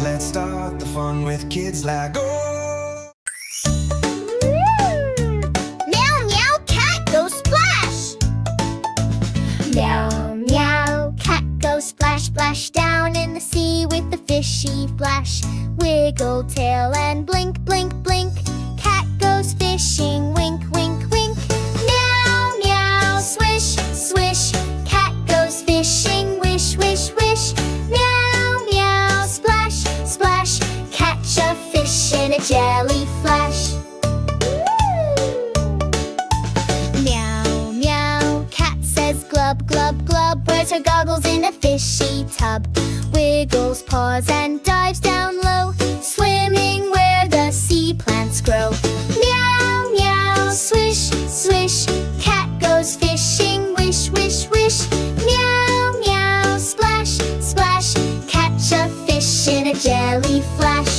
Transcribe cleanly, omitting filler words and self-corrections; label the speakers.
Speaker 1: Let's start the fun with kids like go.
Speaker 2: Meow, meow, cat, go splash! Meow, meow, cat, go splash, splash down in the sea with the fishy flash. Wiggle tail and blink, blink, blink. Cat goes fishing, wink, wink, wink. Meow, meow, swish, swish. Cat goes fishing, wish, wish, wish. Meow, meow, splash, splash. Catch a fish in a jelly flash. Meow, meow, cat says glub, glub, glub. Wears her goggles in a fishy tub. Wiggles paws and dives down low, swimming where the sea plants grow. Meow, meow, swish, swish. Cat goes fishing, wish, wish, wish. Meow, meow, splash, splash. Catch a fish in a jelly flash.